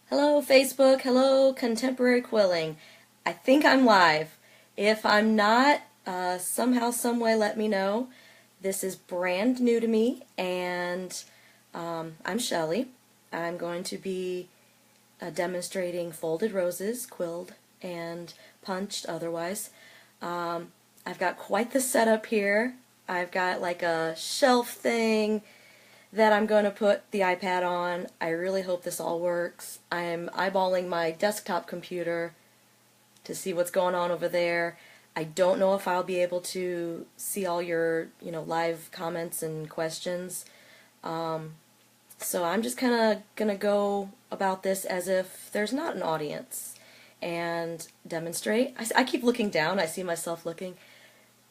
Hello Facebook, hello Contemporary Quilling. I think I'm live. If I'm not, somehow, someway let me know. This is brand new to me and I'm Shelly. I'm going to be demonstrating folded roses, quilled and punched otherwise. I've got quite the setup here. I've got like a shelf thing that I'm going to put the iPad on. I really hope this all works. I'm eyeballing my desktop computer to see what's going on over there. I don't know if I'll be able to see all your, live comments and questions. So I'm just kind of going to go about this as if there's not an audience and demonstrate. I keep looking down. I see myself looking.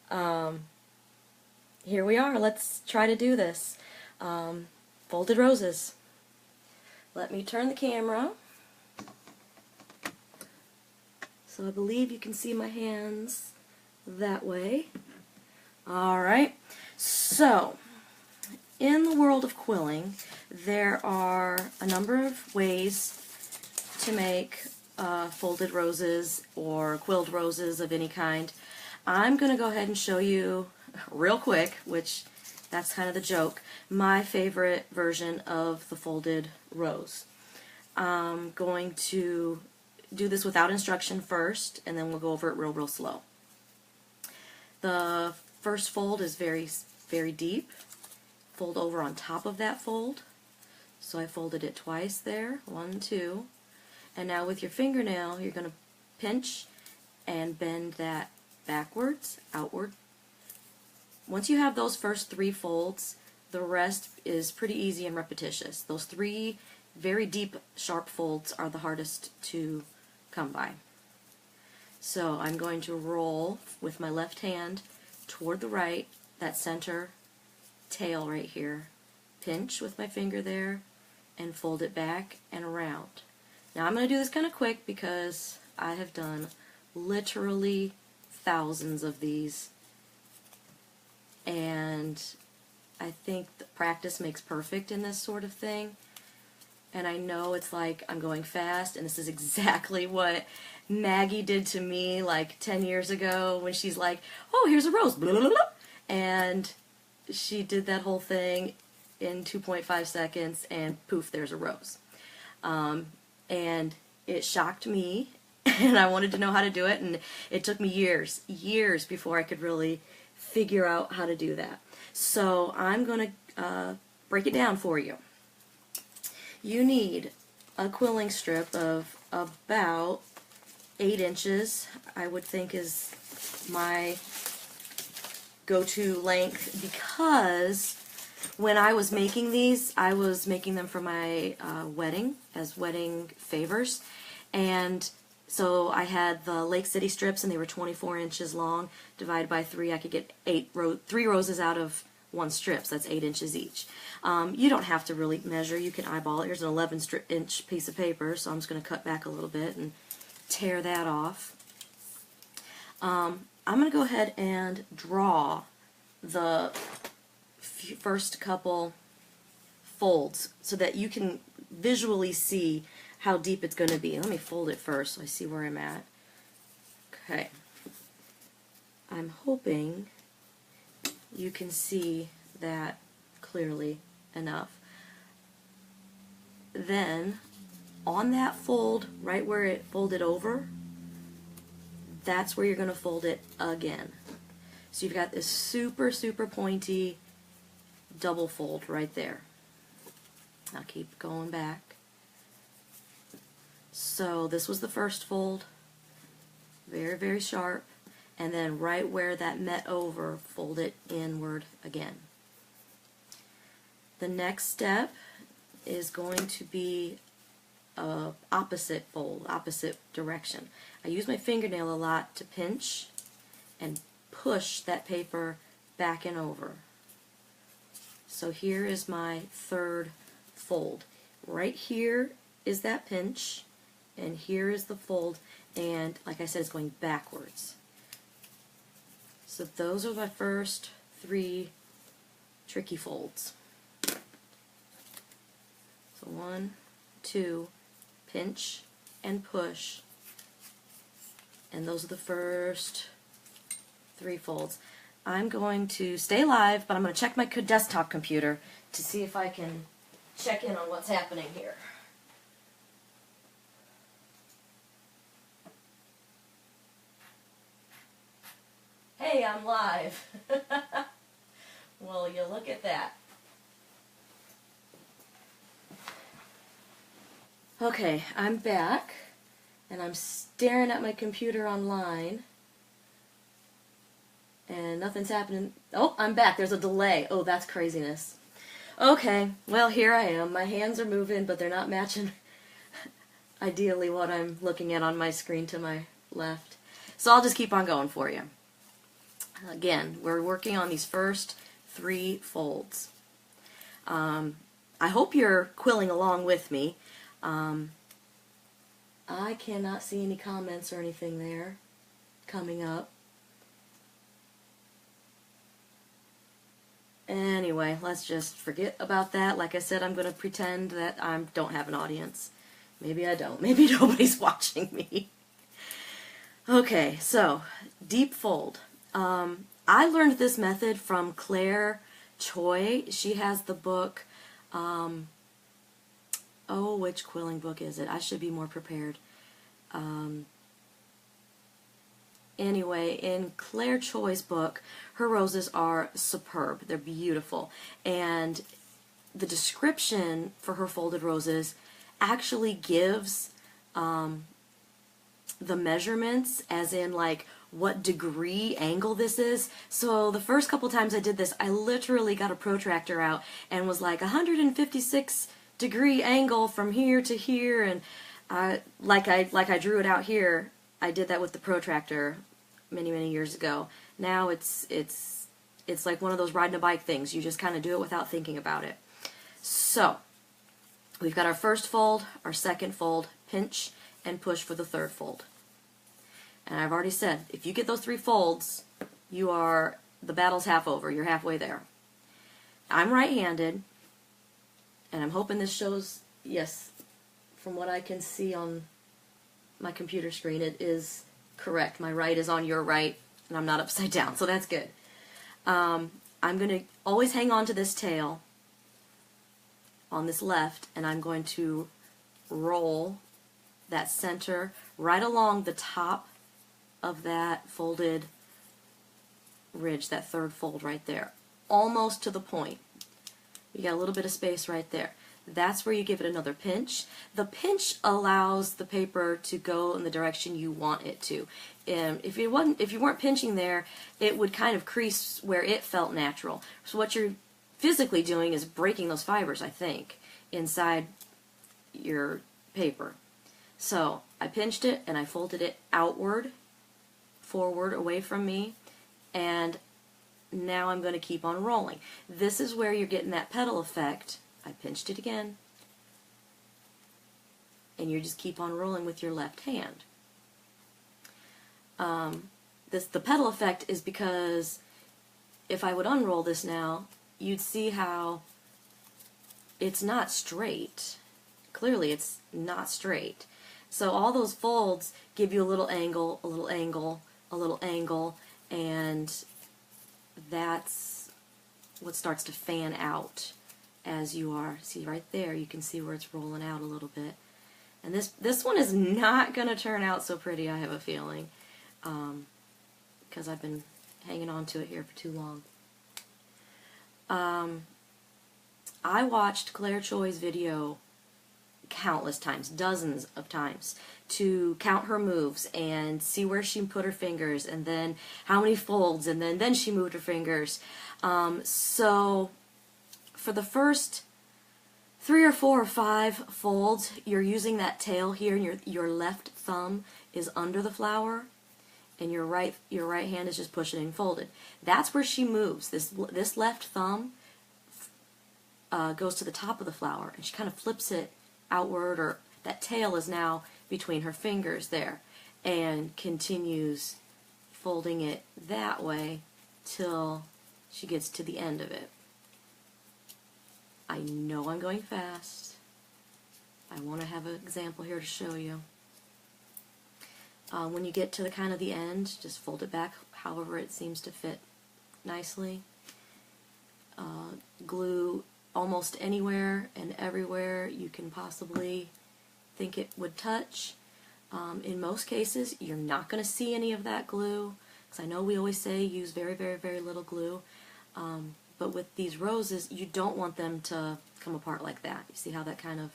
Here we are. Let's try to do this. Folded roses. Let me turn the camera so I believe you can see my hands that way. Alright, so in the world of quilling there are a number of ways to make folded roses or quilled roses of any kind. I'm going to go ahead and show you real quick, which that's kind of the joke, my favorite version of the folded rose. I'm going to do this without instruction first, and then we'll go over it real slow. The first fold is very deep. Fold over on top of that fold. So I folded it twice there, 1, 2. And now with your fingernail, you're going to pinch and bend that backwards, outward. Once you have those first 3 folds, the rest is pretty easy and repetitious. Those 3 very deep, sharp folds are the hardest to come by. So I'm going to roll with my left hand toward the right, that center tail right here. Pinch with my finger there and fold it back and around. Now I'm going to do this kind of quick because I have done literally thousands of these. And I think the practice makes perfect in this sort of thing. And I know it's like I'm going fast, and this is exactly what Maggie did to me like 10 years ago when she's like, oh, here's a rose, blah, blah, blah. And she did that whole thing in 2.5 seconds, and poof, there's a rose. And it shocked me, and I wanted to know how to do it, and it took me years before I could really figure out how to do that. So I'm going to break it down for you. You need a quilling strip of about 8 inches, I would think is my go-to length, because when I was making these, I was making them for my wedding, as wedding favors, and so I had the Lake City strips, and they were 24 inches long. Divided by 3, I could get 3 roses out of 1 strip, so that's 8 inches each. You don't have to really measure. You can eyeball it. Here's an 11-inch piece of paper, so I'm just going to cut back a little bit and tear that off. I'm going to go ahead and draw the first couple folds so that you can visually see how deep it's going to be. Let me fold it first so I see where I'm at. Okay. I'm hoping you can see that clearly enough. Then, on that fold, right where it folded over, that's where you're going to fold it again. So you've got this super pointy double fold right there. Now keep going back. So this was the first fold, very sharp, and then right where that met over, fold it inward again. The next step is going to be a opposite fold, opposite direction. I use my fingernail a lot to pinch and push that paper back and over. So here is my third fold. Right here is that pinch, and here is the fold, and like I said, it's going backwards. So those are my first 3 tricky folds. So 1, 2, pinch and push, and those are the first 3 folds. I'm going to stay live, but I'm going to check my desktop computer to see if I can check in on what's happening here. Hey, I'm live. Well, you look at that. Okay, I'm back, and I'm staring at my computer online, and nothing's happening. Oh, I'm back. There's a delay. Oh, that's craziness. Okay, well, here I am. My hands are moving, but they're not matching ideally what I'm looking at on my screen to my left. So I'll just keep on going for you. Again, we're working on these first 3 folds. I hope you're quilling along with me. I cannot see any comments or anything there coming up. Anyway, let's just forget about that. Like I said, I'm going to pretend that I don't have an audience. Maybe I don't. Maybe nobody's watching me. Okay, so deep fold. I learned this method from Claire Choi. She has the book, oh, which quilling book is it? I should be more prepared. Anyway, in Claire Choi's book, her roses are superb. They're beautiful. And the description for her folded roses actually gives the measurements, as in like what degree angle this is. So the first couple times I did this, I literally got a protractor out and was like 156 degree angle from here to here, and like I drew it out here. I did that with the protractor many years ago. Now it's like one of those riding a bike things. You just kind of do it without thinking about it. So we've got our first fold, our second fold, pinch and push for the 3rd fold. And I've already said, if you get those 3 folds, the battle's half over. You're halfway there. I'm right-handed, and I'm hoping this shows, yes, from what I can see on my computer screen, it is correct. My right is on your right, and I'm not upside down, so that's good. I'm going to always hang on to this tail on this left, and I'm going to roll that center right along the top of that folded ridge, that 3rd fold right there, almost to the point. You got a little bit of space right there. That's where you give it another pinch. The pinch allows the paper to go in the direction you want it to. If you weren't pinching there, it would kind of crease where it felt natural. So what you're physically doing is breaking those fibers, I think, inside your paper. So I pinched it and I folded it outward, forward, away from me, and now I'm going to keep on rolling. This is where you're getting that petal effect. I pinched it again, and you just keep on rolling with your left hand. The petal effect is because if I would unroll this now, you'd see how it's not straight. Clearly it's not straight. So all those folds give you a little angle, a little angle, a little angle, and that's what starts to fan out as you are. See right there, you can see where it's rolling out a little bit. And this one is not going to turn out so pretty, I have a feeling, because I've been hanging on to it here for too long. I watched Claire Choi's video countless times, dozens of times, to count her moves and see where she put her fingers, and then how many folds, and then she moved her fingers. So for the first 3 or 4 or 5 folds, you're using that tail here, and your left thumb is under the flower, and your right hand is just pushing and folded. That's where she moves. This left thumb goes to the top of the flower, and she kind of flips it outward, or that tail is now between her fingers there, and continues folding it that way till she gets to the end of it. I know I'm going fast. I want to have an example here to show you. When you get to the kind of the end, just fold it back however it seems to fit nicely. Glue almost anywhere and everywhere you can possibly think it would touch. In most cases, you're not going to see any of that glue, because I know we always say use very, very, very little glue. But with these roses, you don't want them to come apart like that. You see how that kind of,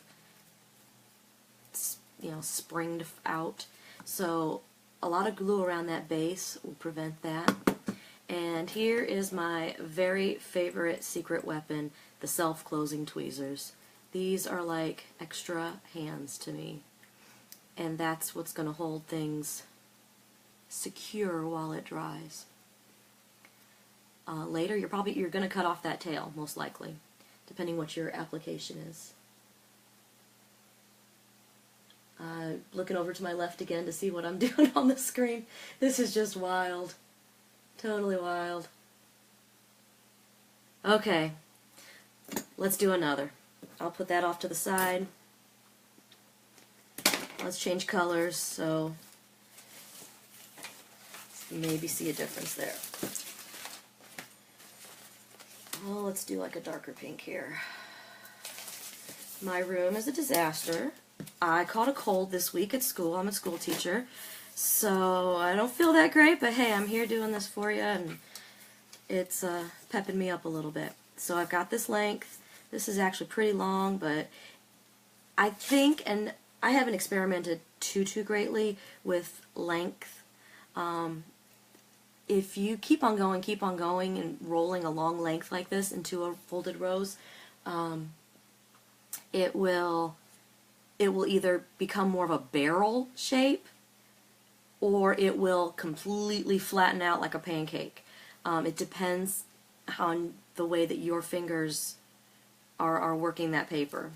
springed out? So a lot of glue around that base will prevent that. And here is my very favorite secret weapon, the self-closing tweezers. These are like extra hands to me. And that's what's going to hold things secure while it dries. Later, you're going to cut off that tail, most likely, depending what your application is. Looking over to my left again to see what I'm doing on the screen. This is just wild. Totally wild. Okay, let's do another. I'll put that off to the side. Let's change colors so maybe see a difference there. Oh, let's do like a darker pink here. My room is a disaster. I caught a cold this week at school. I'm a school teacher, so I don't feel that great, but hey, I'm here doing this for you, and it's pepping me up a little bit. So I've got this length. This is actually pretty long, but I think, and I haven't experimented too greatly with length. If you keep on going and rolling a long length like this into a folded rose, it will either become more of a barrel shape, or it will completely flatten out like a pancake. It depends on the way that your fingers are working that paper.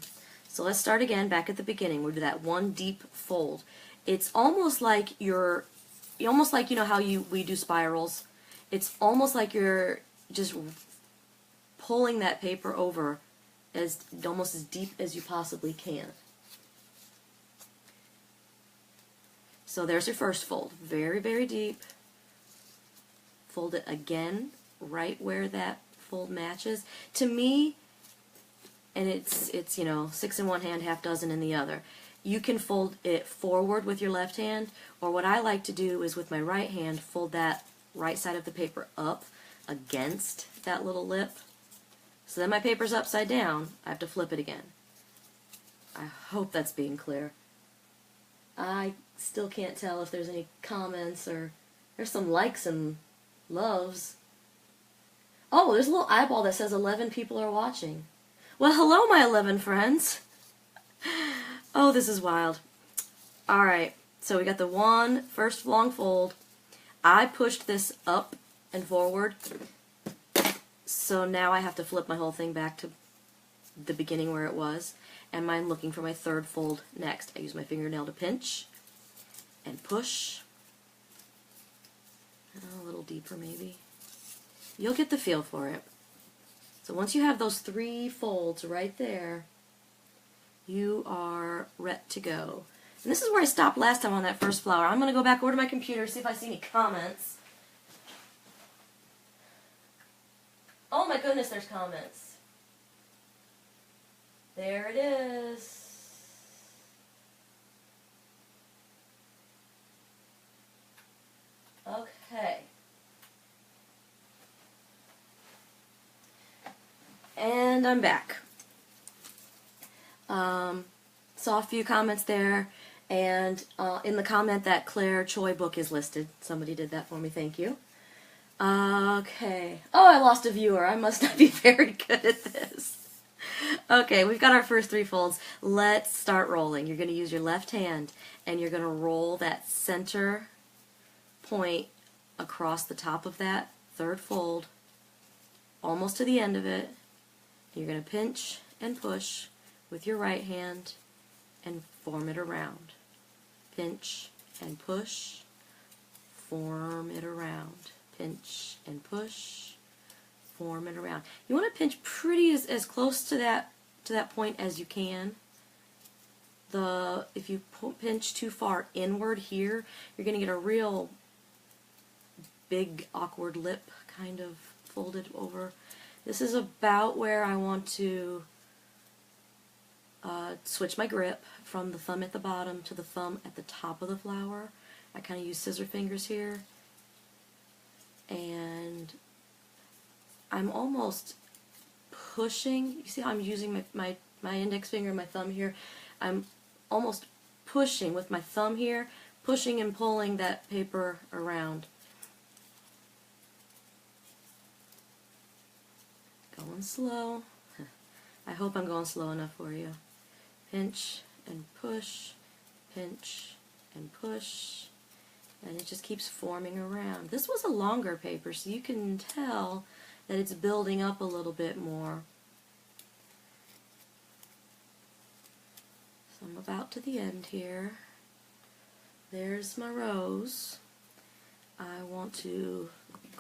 So let's start again back at the beginning. We'll do that one deep fold. It's almost like you know how we do spirals. It's almost like you're just pulling that paper over almost as deep as you possibly can. So there's your first fold. Very, very deep. Fold it again right where that fold matches. To me, and it's 6 in one hand, half dozen in the other. You can fold it forward with your left hand, or what I like to do is with my right hand fold that right side of the paper up against that little lip. So then my paper's upside down. I have to flip it again. I hope that's being clear. I still can't tell if there's any comments, or there's some likes and loves. Oh, there's a little eyeball that says 11 people are watching. Well, hello, my 11 friends. Oh, this is wild. Alright, so we got the first long fold. I pushed this up and forward, so now I have to flip my whole thing back to the beginning where it was, and I'm looking for my third fold next. I use my fingernail to pinch and push. A little deeper maybe. You'll get the feel for it. So once you have those 3 folds right there, you are ready to go. And this is where I stopped last time on that first flower. I'm going to go back over to my computer, see if I see any comments. Oh my goodness, there's comments. There it is. Okay. And I'm back. Saw a few comments there, and in the comment that Claire Choi book is listed. Somebody did that for me, thank you. Okay. Oh, I lost a viewer. I must not be very good at this. Okay, we've got our first 3 folds. Let's start rolling. You're going to use your left hand, and you're going to roll that center point across the top of that third fold, almost to the end of it. You're going to pinch and push with your right hand and form it around. Pinch and push, form it around. Pinch and push, form it around. You want to pinch pretty as close to that point as you can. if you pinch too far inward here, you're going to get a real big awkward lip kind of folded over. This is about where I want to switch my grip from the thumb at the bottom to the thumb at the top of the flower. I kind of use scissor fingers here, and I'm almost pushing. You see how I'm using my index finger and my thumb here? I'm almost pushing with my thumb here, pushing and pulling that paper around. Going slow. I hope I'm going slow enough for you. Pinch and push, pinch and push, and it just keeps forming around. This was a longer paper, so you can tell that it's building up a little bit more. So I'm about to the end here. There's my rose. I want to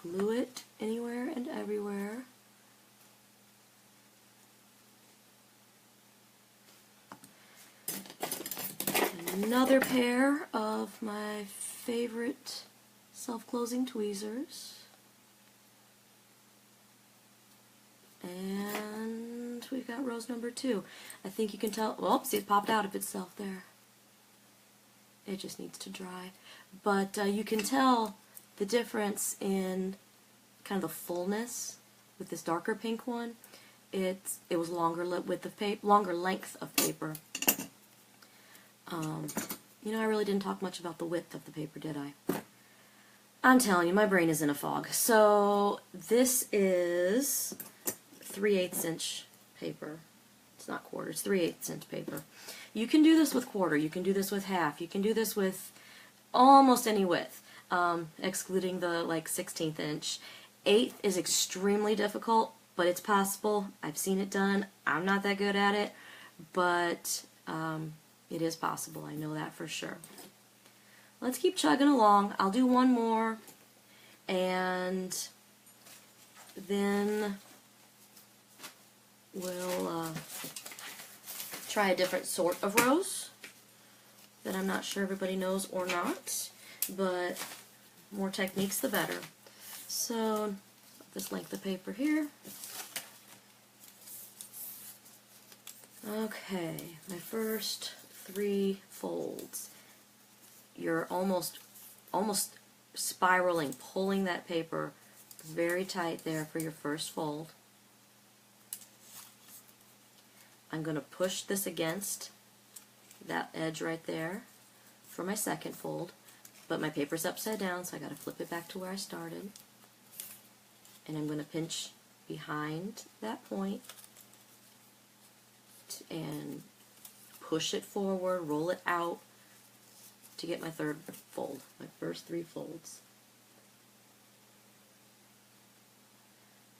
glue it anywhere and everywhere. Another pair of my favorite self-closing tweezers. And we've got rose number 2. I think you can tell, well, see, it popped out of itself there. It just needs to dry. But you can tell the difference in kind of the fullness with this darker pink one. It was longer width of paper, longer length of paper. You know, I really didn't talk much about the width of the paper, did I? I'm telling you, my brain is in a fog. So this is 3/8 inch paper. It's not quarter, it's 3/8 inch paper. You can do this with quarter, you can do this with half, you can do this with almost any width, excluding the like 16th inch. 1/8 is extremely difficult, but it's possible. I've seen it done. I'm not that good at it, but it is possible. I know that for sure. Let's keep chugging along. I'll do one more, and then we'll try a different sort of rose that I'm not sure everybody knows or not, but more techniques the better. So this length of paper here. Okay, my first 3 folds. You're almost spiraling, pulling that paper very tight there for your first fold. I'm going to push this against that edge right there for my second fold, but my paper's upside down, so I got to flip it back to where I started. And I'm going to pinch behind that point and push it forward, roll it out to get my third fold, my first 3 folds.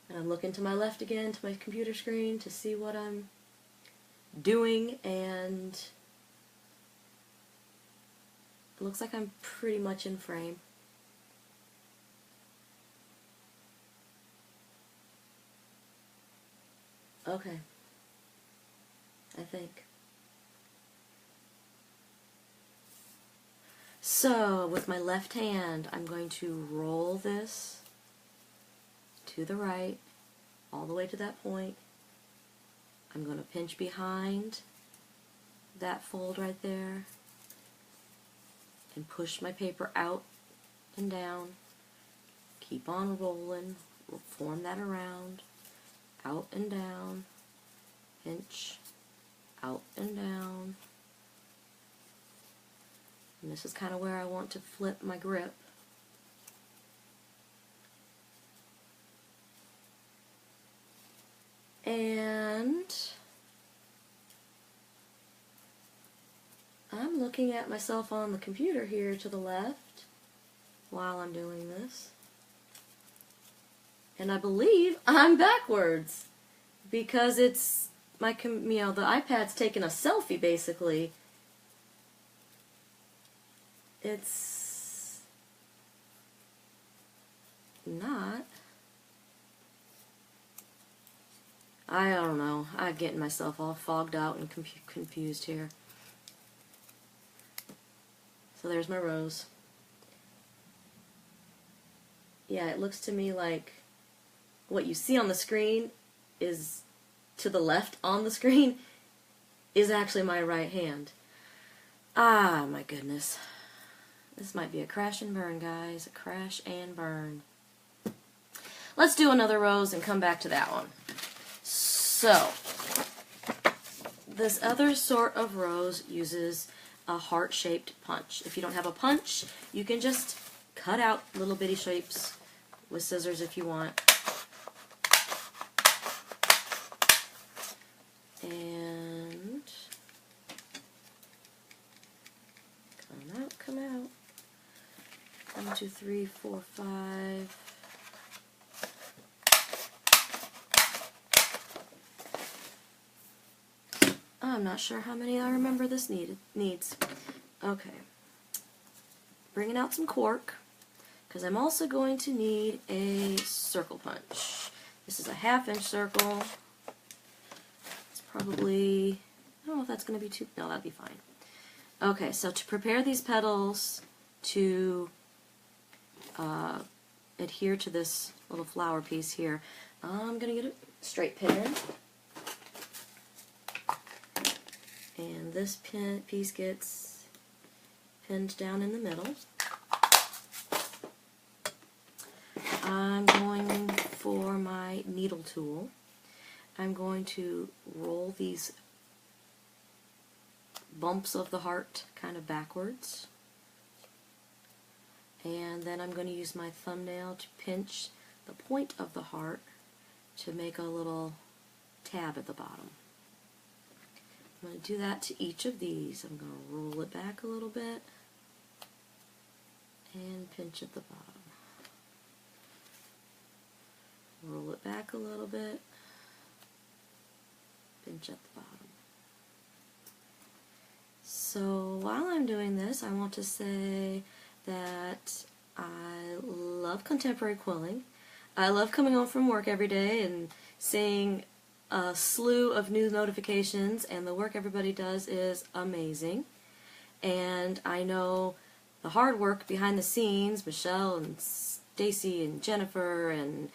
And I'm looking to my left again, to my computer screen, to see what I'm doing, and it looks like I'm pretty much in frame. Okay, I think. So, with my left hand, I'm going to roll this to the right, all the way to that point. I'm going to pinch behind that fold right there and push my paper out and down. Keep on rolling, form that around, out and down, pinch, out and down. And this is kind of where I want to flip my grip. And I'm looking at myself on the computer here to the left while I'm doing this. And I believe I'm backwards because it's my, the iPad's taking a selfie basically. It's not. I don't know. I'm getting myself all fogged out and confused here. So there's my rose. Yeah, it looks to me like what you see on the screen is to the left on the screen is actually my right hand. Ah, my goodness. This might be a crash and burn, guys. A crash and burn. Let's do another rose and come back to that one. So, this other sort of rose uses a heart-shaped punch. If you don't have a punch, you can just cut out little bitty shapes with scissors if you want. And come out. 1, 2, 3, 4, 5. I'm not sure how many I remember this needs. Okay. Bringing out some cork, because I'm also going to need a circle punch. This is a 1/2 inch circle. It's probably, I don't know if that's going to be too, no, that'd be fine. Okay, so to prepare these petals to adhere to this little flower piece here, I'm going to get a straight pin. And this piece gets pinned down in the middle. I'm going for my needle tool. I'm going to roll these bumps of the heart kind of backwards. And then I'm going to use my thumbnail to pinch the point of the heart to make a little tab at the bottom. I'm going to do that to each of these. I'm going to roll it back a little bit and pinch at the bottom. Roll it back a little bit, pinch at the bottom. So while I'm doing this, I want to say that I love contemporary quilling. I love coming home from work every day and seeing a slew of new notifications, and the work everybody does is amazing. And I know the hard work behind the scenes, Michelle and Stacy and Jennifer and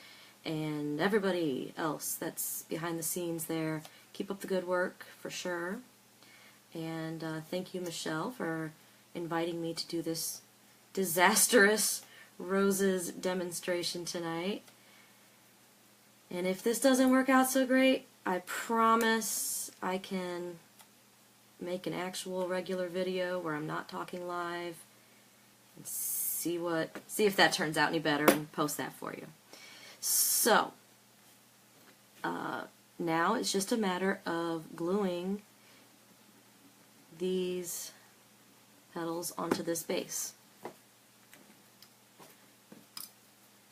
everybody else that's behind the scenes there. Keep up the good work for sure. And thank you, Michelle, for inviting me to do this disastrous roses demonstration tonight. And if this doesn't work out so great, I promise I can make an actual regular video where I'm not talking live and see if that turns out any better and post that for you. So now it's just a matter of gluing these petals onto this base.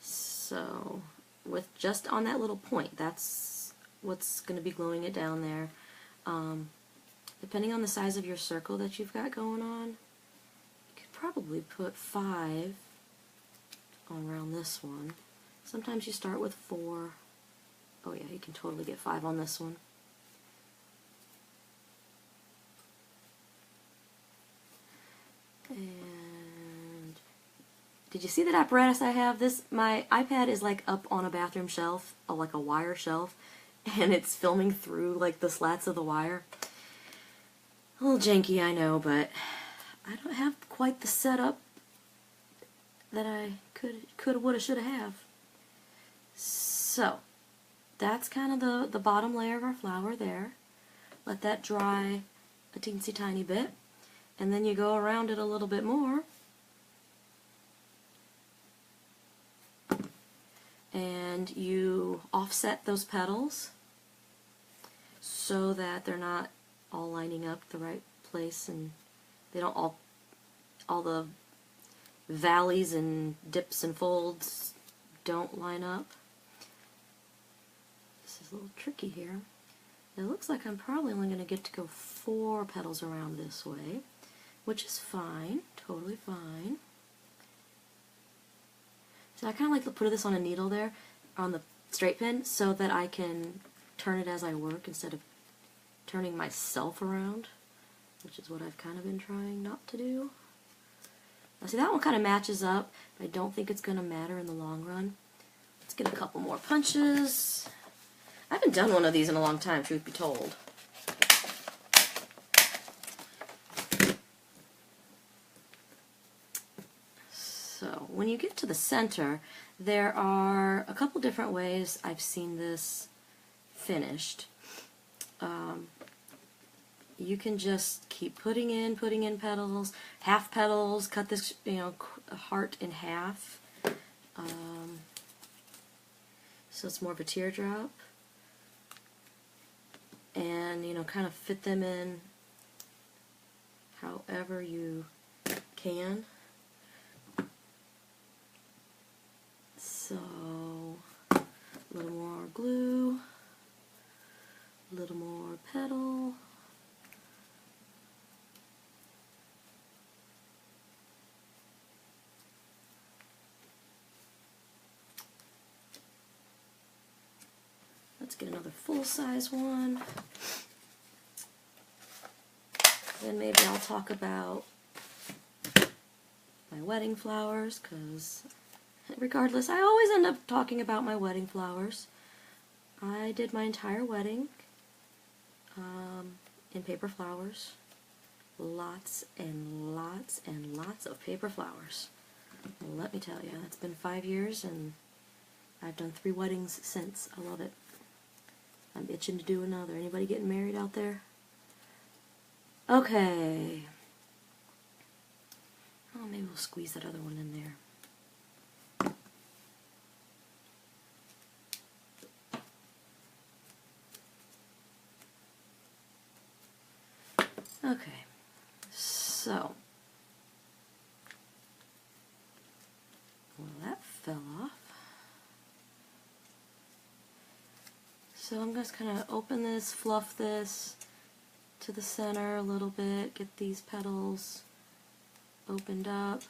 So with just on that little point, that's what's going to be gluing it down there. Depending on the size of your circle that you've got going on, you could probably put 5 around this one. Sometimes you start with 4. Oh yeah, you can totally get 5 on this one. And did you see that apparatus I have? My iPad is like up on a bathroom shelf, like a wire shelf, and it's filming through like the slats of the wire. A little janky, I know, but I don't have quite the setup that I could, woulda, shoulda have. So that's kind of the bottom layer of our flower there. Let that dry a teensy tiny bit, and then you go around it a little bit more. And you offset those petals so that they're not all lining up the right place, and they don't all the valleys and dips and folds don't line up. This is a little tricky here. It looks like I'm probably only going to get to go 4 petals around this way, which is fine, totally fine. So I kind of like to put this on a needle there, on the straight pin, so that I can turn it as I work instead of turning myself around, which is what I've kind of been trying not to do. Now see, that one kind of matches up, but I don't think it's going to matter in the long run. Let's get a couple more punches. I haven't done one of these in a long time, truth be told. So when you get to the center, there are a couple different ways I've seen this finished. You can just keep putting in petals, half petals, cut this, heart in half. So it's more of a teardrop. And, kind of fit them in however you can. So, a little more glue, a little more petal. Let's get another full-size one. Then maybe I'll talk about my wedding flowers, because regardless, I always end up talking about my wedding flowers. I did my entire wedding in paper flowers. Lots and lots and lots of paper flowers. Let me tell you, it's been 5 years and I've done 3 weddings since. I love it. I'm itching to do another. Anybody getting married out there? Okay. Oh, maybe we'll squeeze that other one in there. Okay, so, well, that fell off. So I'm just kind of open this, fluff this to the center a little bit, get these petals opened up.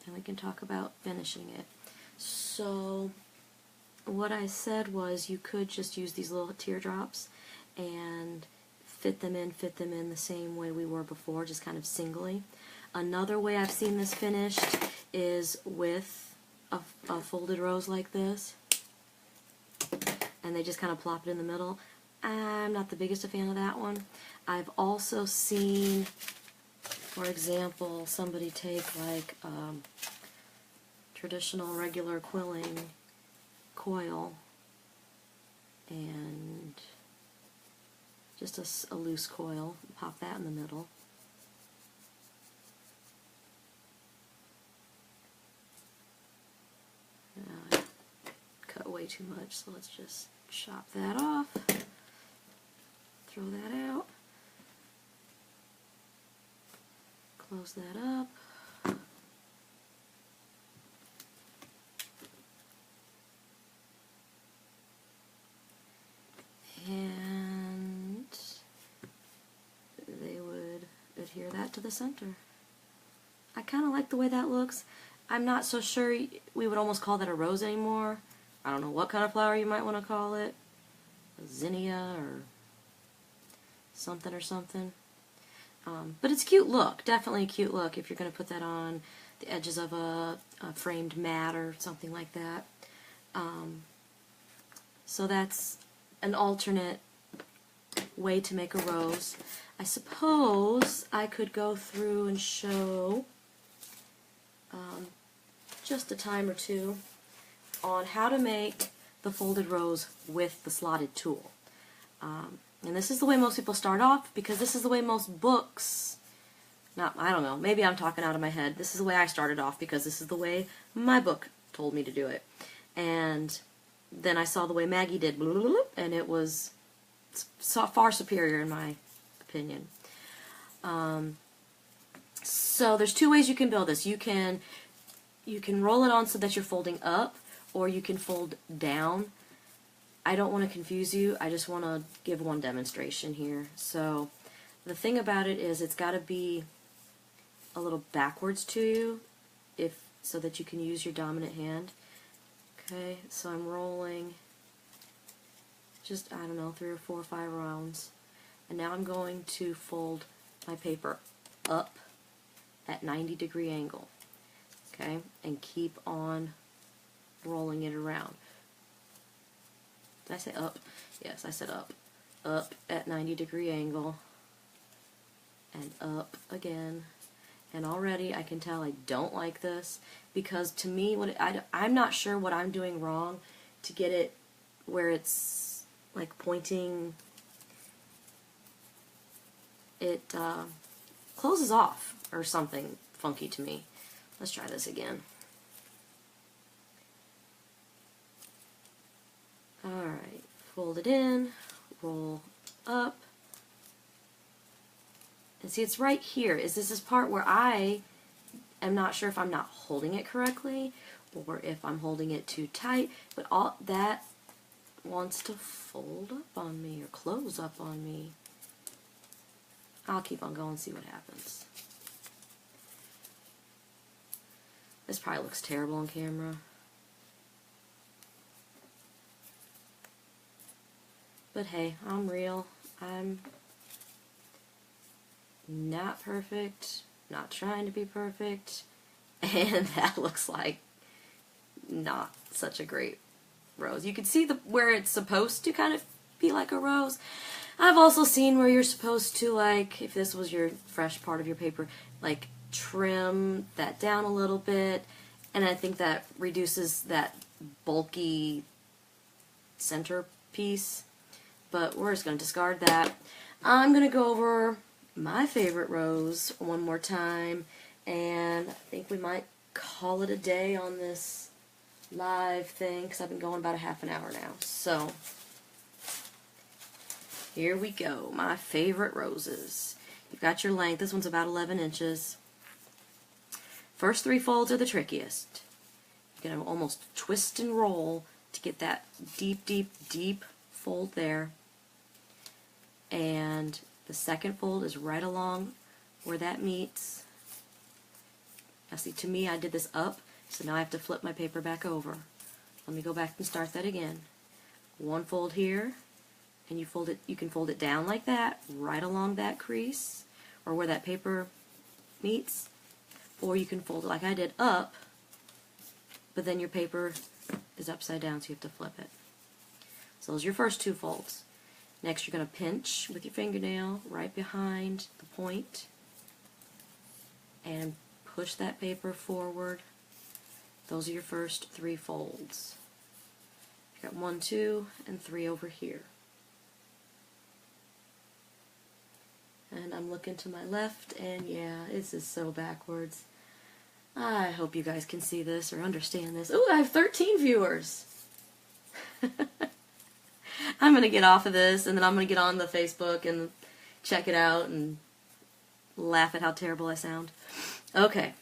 Then we can talk about finishing it. So what I said was you could just use these little teardrops and fit them in the same way we were before, just kind of singly. Another way I've seen this finished is with a folded rose like this, and they just kind of plop it in the middle. I'm not the biggest fan of that one. I've also seen, for example, somebody take like traditional regular quilling coil and just a loose coil, pop that in the middle. I cut way too much, so let's just chop that off, throw that out, close that up. And they would adhere that to the center. I kind of like the way that looks. I'm not so sure we would almost call that a rose anymore. I don't know what kind of flower you might want to call it. A zinnia or something. But it's a cute look. Definitely a cute look if you're going to put that on the edges of a framed mat or something like that. So that's an alternate way to make a rose. I suppose I could go through and show just a time or two on how to make the folded rose with the slotted tool. And this is the way most people start off, because this is the way most books, I don't know, maybe I'm talking out of my head. This is the way I started off because this is the way my book told me to do it. And then I saw the way Maggie did, and it was far superior in my opinion. So there's 2 ways you can build this. You can roll it on so that you're folding up, or you can fold down. I don't want to confuse you. I just want to give one demonstration here. So the thing about it is it's got to be a little backwards to you, so that you can use your dominant hand. Okay, so I'm rolling just, I don't know, 3 or 4 or 5 rounds. And now I'm going to fold my paper up at 90-degree angle, okay, and keep on rolling it around. Did I say up? Yes, I said up. Up at 90-degree angle, and up again. And already I can tell I don't like this, because to me, I'm not sure what I'm doing wrong to get it where it's like pointing. It closes off or something funky to me. Let's try this again. Alright, fold it in, roll up. And see, it's right here. Is this part where I am not sure if I'm not holding it correctly or if I'm holding it too tight, but all that wants to fold up on me or close up on me. I'll keep on going and see what happens. This probably looks terrible on camera. But hey, I'm real. I'm not perfect, not trying to be perfect, and that looks like not such a great rose. You can see where it's supposed to kind of be like a rose. I've also seen where you're supposed to, like, if this was your fresh part of your paper, like trim that down a little bit, and I think that reduces that bulky centerpiece, but we're just going to discard that. I'm going to go over my favorite rose one more time, and I think we might call it a day on this live thing, because I've been going about a half an hour now. So here we go, my favorite roses. You've got your length. This one's about 11 inches. First 3 folds are the trickiest. You're going to almost twist and roll to get that deep, deep, deep fold there. And the second fold is right along where that meets. Now see, to me, I did this up, so now I have to flip my paper back over. Let me go back and start that again. One fold here, and you fold it. You can fold it down like that, right along that crease, or where that paper meets, or you can fold it like I did up, but then your paper is upside down, so you have to flip it. So those are your first 2 folds. Next, you're going to pinch with your fingernail right behind the point and push that paper forward. Those are your first 3 folds. You've got 1, 2, and 3 over here. And I'm looking to my left, and yeah, this is so backwards. I hope you guys can see this or understand this. Ooh, I have 13 viewers! I'm going to get off of this, and then I'm going to get on the Facebook and check it out and laugh at how terrible I sound. Okay,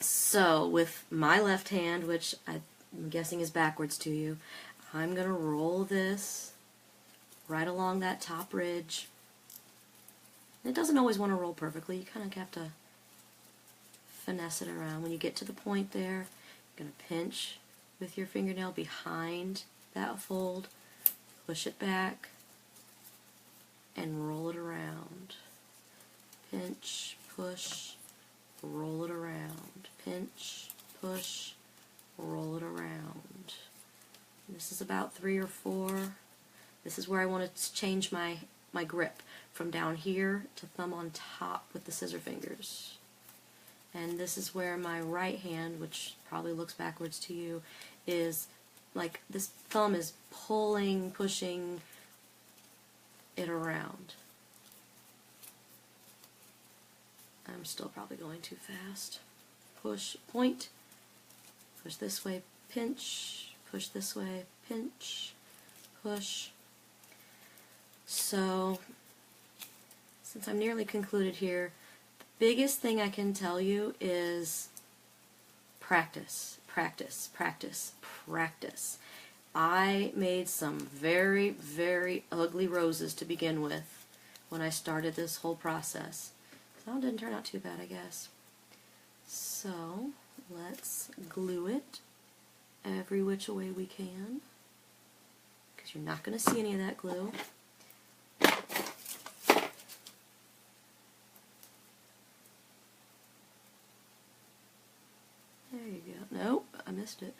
so with my left hand, which I'm guessing is backwards to you, I'm going to roll this right along that top ridge. It doesn't always want to roll perfectly. You kind of have to finesse it around. When you get to the point there, you're going to pinch with your fingernail behind that fold, push it back, and roll it around. Pinch, push, roll it around. Pinch, push, roll it around. And this is about 3 or 4. This is where I want to change my grip from down here to thumb on top with the scissor fingers. And this is where my right hand, which probably looks backwards to you, is like this thumb is pulling, pushing it around. I'm still probably going too fast. Push, point, push this way, pinch, push this way, pinch, push. So, since I'm nearly concluded here, the biggest thing I can tell you is practice, practice, practice, practice. I made some very, very ugly roses to begin with when I started this whole process. So it didn't turn out too bad, I guess. So let's glue it every which way we can, because you're not going to see any of that glue. missed it.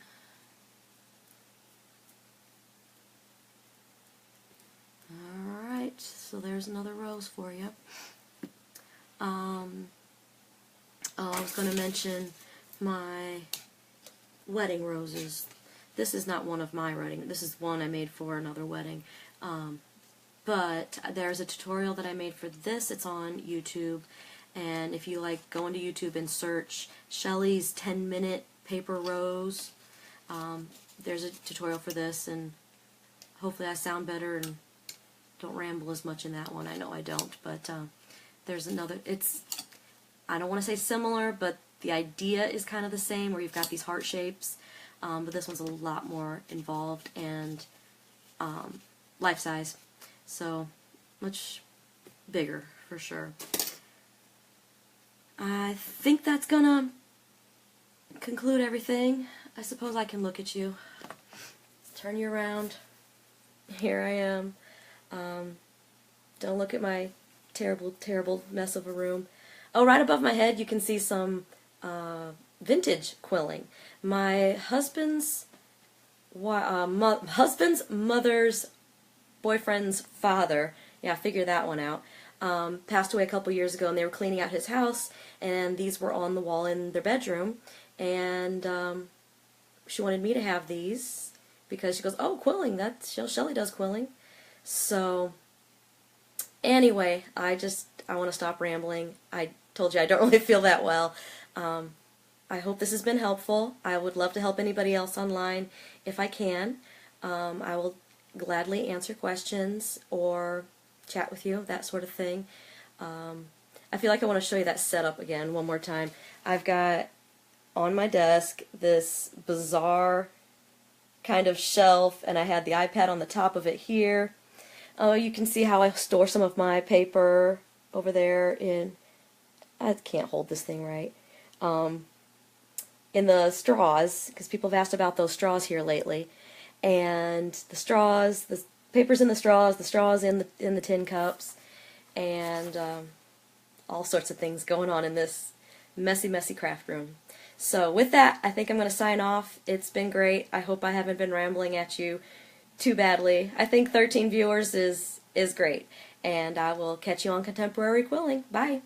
Alright, so there's another rose for you. I was going to mention my wedding roses. This is not one of my wedding. This is one I made for another wedding. But there's a tutorial that I made for this. It's on YouTube. And if you like, go into YouTube and search Shelly's 10-minute paper rose. There's a tutorial for this, and hopefully I sound better and don't ramble as much in that one. I know I don't, but there's another. I don't want to say similar, but the idea is kind of the same, where you've got these heart shapes, but this one's a lot more involved and life-size, so much bigger for sure. I think that's gonna conclude everything. I suppose I can look at you. Turn you around. Here I am. Don't look at my terrible, terrible mess of a room. Oh, right above my head you can see some vintage quilling. My husband's mother's boyfriend's father, yeah, figure that one out, passed away a couple years ago, and they were cleaning out his house, and these were on the wall in their bedroom, and she wanted me to have these because she goes, oh, quilling, Shelly does quilling. So anyway, I want to stop rambling. I told you I don't really feel that well. I hope this has been helpful. I would love to help anybody else online if I can. I will gladly answer questions or chat with you, that sort of thing. I feel like I want to show you that setup again one more time. I've got on my desk this bizarre kind of shelf, and I had the iPad on the top of it here. Oh, you can see how I store some of my paper over there in, I can't hold this thing right, in the straws, because people have asked about those straws here lately. And the straws, the paper's in the straws in the tin cups, and all sorts of things going on in this messy, messy craft room. So with that, I think I'm going to sign off. It's been great. I hope I haven't been rambling at you too badly. I think 13 viewers is great. And I will catch you on Contemporary Quilling. Bye.